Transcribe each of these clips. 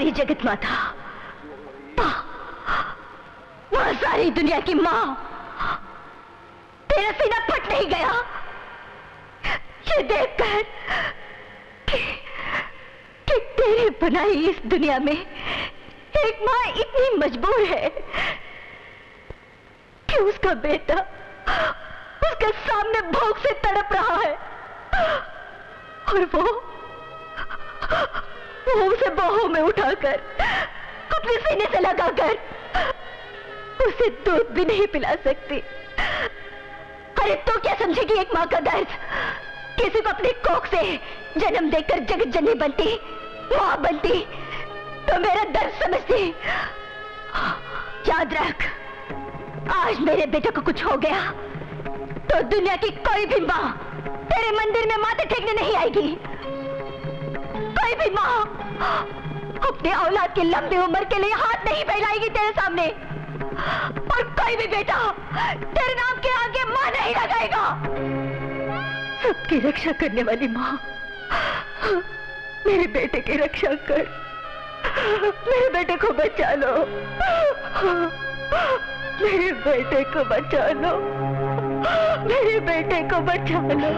सारी जगत माता, वह सारी दुनिया की माँ, तेरा सीना फट नहीं गया ये देखकर कि तेरे बनाई इस दुनिया में एक माँ इतनी मजबूर है कि उसका बेटा उसके सामने भूख से तड़प रहा है और वो उसे बाहों में उठाकर अपने सीने से लगाकर उसे दूध भी नहीं पिला सकती। अरे तो क्या समझेगी एक माँ का दर्द? किसी को अपने कोख से जन्म देकर जगत जननी बनती, माँ बनती तो मेरा दर्द समझती। याद रख, आज मेरे बेटे को कुछ हो गया तो दुनिया की कोई भी माँ तेरे मंदिर में माथे टेकने नहीं आएगी। कोई भी माँ अपने औलाद की लंबी उम्र के लिए हाथ नहीं फैलाएगी तेरे सामने, और कोई भी बेटा तेरे नाम के आगे माँ नहीं लगाएगा। सबकी रक्षा करने वाली माँ, मेरे बेटे की रक्षा कर, मेरे बेटे को बचा लो, मेरे बेटे को बचा लो, मेरे बेटे को बचा लो।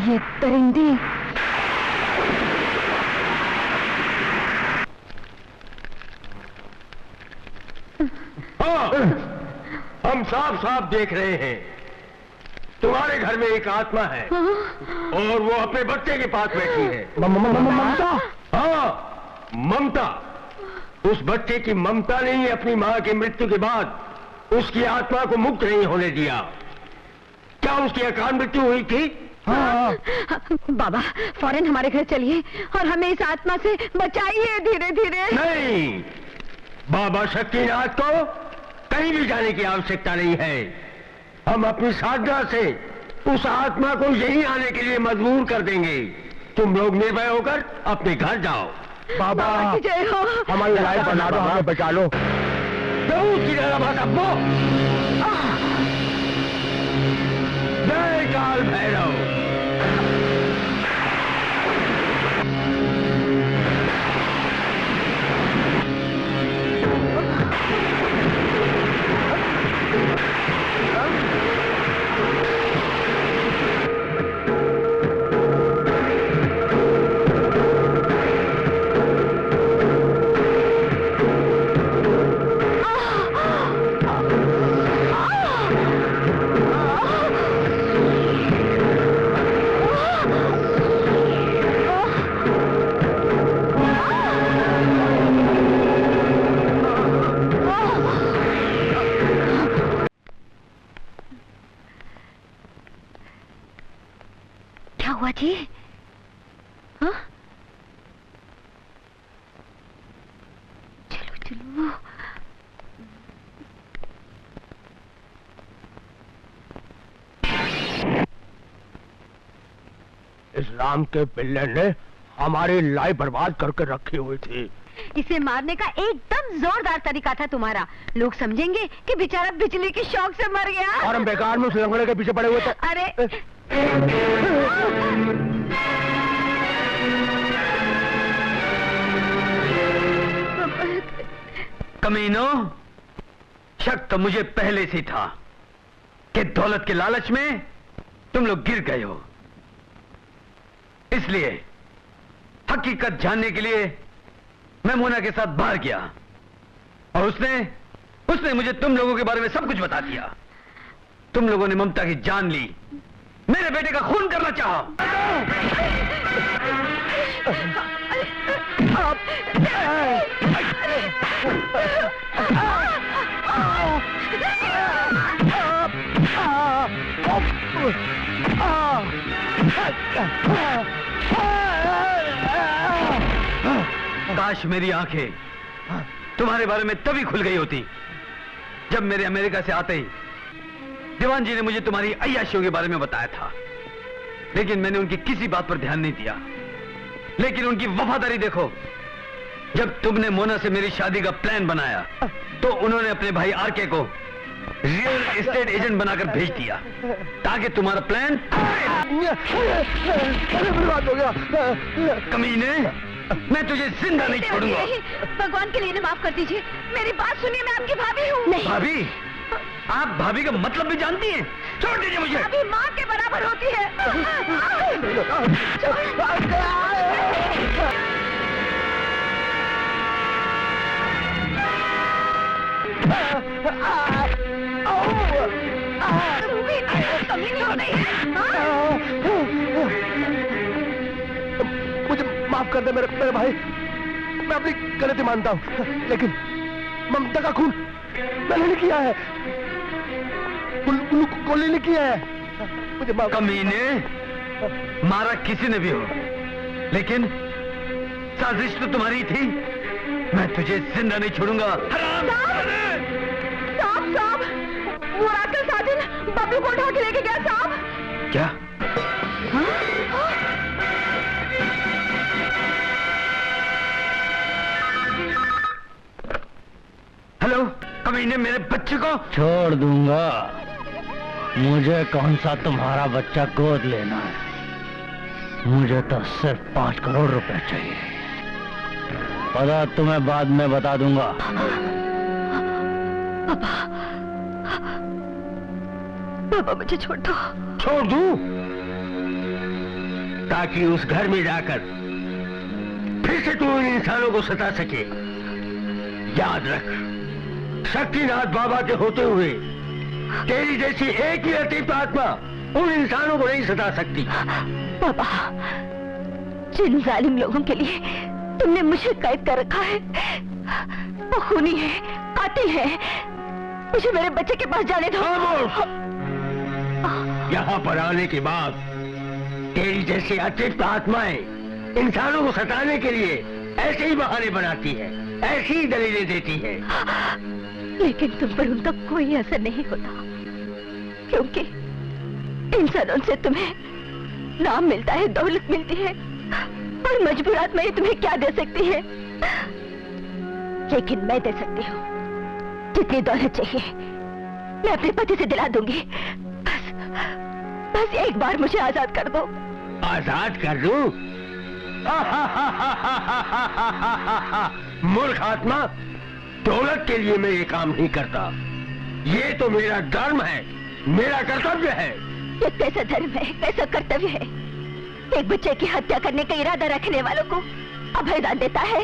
ये परिंदी हम साफ साफ देख रहे हैं तुम्हारे घर में एक आत्मा है और वो अपने बच्चे के पास बैठी है। ममता? हाँ, ममता। उस बच्चे की ममता ने ही अपनी मां की मृत्यु के बाद उसकी आत्मा को मुक्त नहीं होने दिया। क्या उसकी अकाल मृत्यु हुई थी? हाँ। बाबा फौरन हमारे घर चलिए और हमें इस आत्मा से बचाइए धीरे धीरे। नहीं, बाबा शक्तिनाथ को कहीं भी जाने की आवश्यकता नहीं है। हम अपनी साधना से उस आत्मा को यहीं आने के लिए मजबूर कर देंगे। तुम लोग निर्भय होकर अपने घर जाओ। बाबा जय हो। हमारी लाइफ बना दो, हमें बचा लो। जय काल भैरव। जी हाँ? चलो चलो। इस राम के पिल्ले ने हमारी लाइफ बर्बाद करके रखी हुई थी। इसे मारने का एकदम जोरदार तरीका था तुम्हारा। लोग समझेंगे कि बेचारा बिजली की शॉक से मर गया। और हम बेकार में उस लंगड़े के पीछे पड़े हुए थे। अरे कमीनो, शक तो मुझे पहले से था कि दौलत के लालच में तुम लोग गिर गए हो। इसलिए हकीकत जानने के लिए मैं मोना के साथ बाहर गया और उसने मुझे तुम लोगों के बारे में सब कुछ बता दिया। तुम लोगों ने ममता की जान ली, मेरे बेटे का खून करना चाहा। काश मेरी आंखें तुम्हारे बारे में तभी खुल गई होती जब मेरे अमेरिका से आते ही दीवान जी ने मुझे तुम्हारी अय्याशियों के बारे में बताया था। लेकिन मैंने उनकी किसी बात पर ध्यान नहीं दिया। लेकिन उनकी वफादारी देखो, जब तुमने मोना से मेरी शादी का प्लान बनाया तो उन्होंने अपने भाई आरके को रियल एस्टेट एजेंट बनाकर भेज दिया ताकि तुम्हारा प्लान बर्बाद हो गया। कमीने, मैं तुझे जिंदा नहीं छोड़ूंगा। भगवान के लिए इन्हें माफ कर दीजिए। मेरी बात सुनिए, मैं आपकी भाभी हूँ। नहीं, भाभी? आप भाभी का मतलब भी जानती हैं? छोड़ दीजिए मुझे। भाभी माँ के बराबर होती है। कमीनी हो गई है। मुझे माफ कर दे मेरे भाई, मैं अपनी गलती मानता हूँ, लेकिन ममता का खून मैंने नहीं किया है, गोली ने किया है। मुझे माफ। कमीने, मारा किसी ने भी हो, लेकिन साजिश तो तुम्हारी थी। मैं तुझे जिंदा नहीं छोड़ूंगा। साहब, वो रास्कल साजिद बब्लू को उठा के लेके गया साहब। क्या? हेलो, कमीने, मेरे बच्चे को छोड़ दूंगा। मुझे कौन सा तुम्हारा बच्चा गोद लेना है, मुझे तो सिर्फ 5 करोड़ रुपए चाहिए। पता तुम्हें बाद में बता दूंगा। पापा मुझे छोड़ दो। छोड़ दूं? ताकि उस घर में जाकर फिर से तू उन इंसानों को सता सके। याद रख, शक्तिनाथ बाबा के होते हुए तेरी जैसी एक ही लतीफ आत्मा उन इंसानों को नहीं सता सकती। पापा, जिन जालिम लोगों के लिए तुमने मुझे कैद कर रखा है वो खूनी है, कातिल है। मुझे मेरे बच्चे के पास जाने दो। यहाँ पर आने के बाद तेरी जैसी अतृप्त आत्माएं इंसानों को सताने के लिए ऐसे ही बहाने बनाती है, ऐसी ही दलीलें देती है। लेकिन तुम पर उनका कोई असर नहीं होता, क्योंकि इंसानों से तुम्हें नाम मिलता है, दौलत मिलती है, और मजबूर आत्माएं तुम्हें क्या दे सकती है। लेकिन मैं दे सकती हूँ। जितनी दौलत चाहिए मैं अपने पति से दिला दूंगी। बस एक बार मुझे आजाद कर दो। आजाद कर दूं? मूर्ख आत्मा, दौलत के लिए मैं ये काम नहीं करता। ये तो मेरा धर्म है, मेरा कर्तव्य है। ये कैसा धर्म है, कैसा कर्तव्य है? एक बच्चे की हत्या करने का इरादा रखने वालों को अभयदान देता है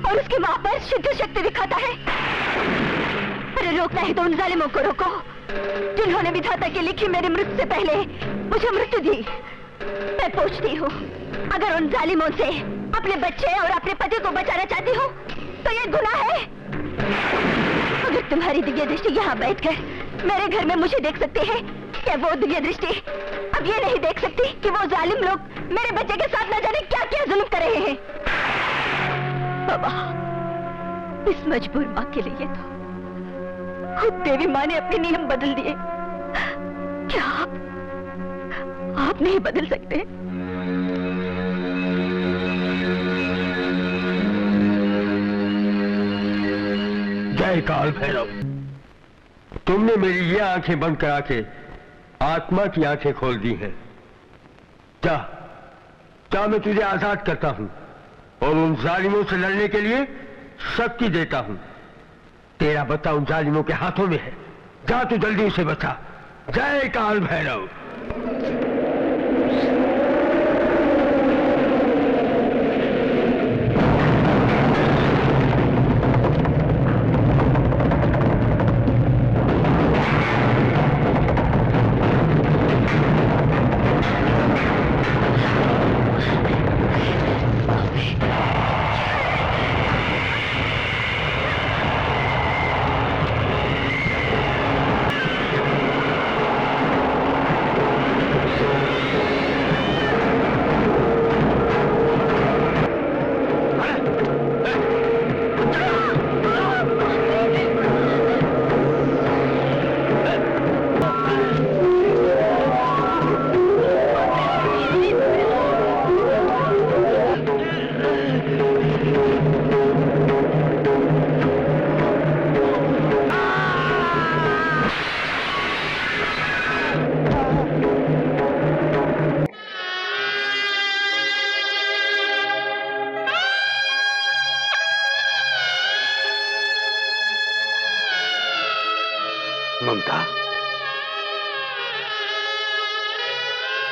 और उसकी मां पर शुद्ध शक्ति दिखाता है। अरे रोकना है तो उन जालिमों को रोको जिन्होंने विधाता की लिखी मेरी मृत्यु से पहले मुझे मृत्यु दी। मैं पूछती हूँ, अगर उन जालिमों से अपने बच्चे और अपने पति को बचाना चाहती हूँ तो ये गुनाह है। अगर तुम्हारी दिव्य दृष्टि यहाँ बैठकर मेरे घर में मुझे देख सकती है, क्या वो दिव्य दृष्टि अब ये नहीं देख सकती कि वो जालिम लोग मेरे बच्चे के साथ न जाने क्या क्या जुल्म कर रहे हैं? बाबा, इस मजबूर माँ के लिए तो खुद देवी माँ ने अपने नियम बदल दिए। क्या आप नहीं बदल सकते? जय काल भैरव, तुमने मेरी ये आंखें बंद करा के आत्मा की आंखें खोल दी हैं। जा मैं तुझे आजाद करता हूं और उन जालिमों से लड़ने के लिए शक्ति देता हूं। तेरा बच्चा उन जालिमों के हाथों में है, जा तू जल्दी उसे बचा। जय काल भैरव। ममता,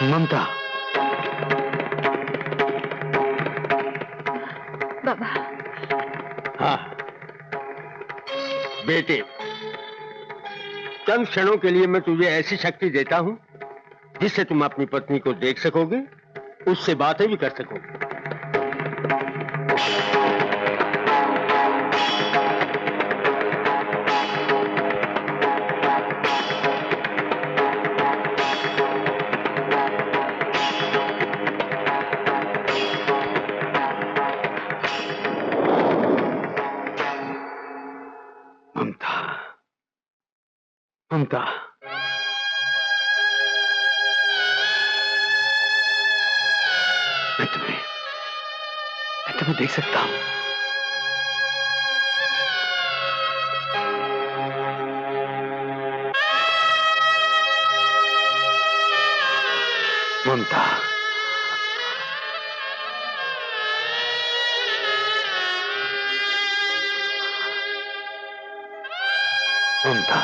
ममता। बाबा। हाँ बेटे, चंद क्षणों के लिए मैं तुझे ऐसी शक्ति देता हूं जिससे तुम अपनी पत्नी को देख सकोगे, उससे बातें भी कर सकोगे। ममता, ममता, मैं तुम्हें देख सकता हूं। ममता, ममता,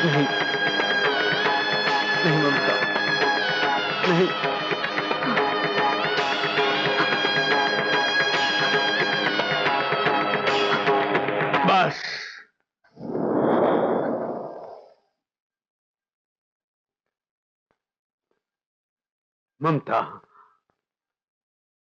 नहीं, नहीं ममता, नहीं। बस ममता,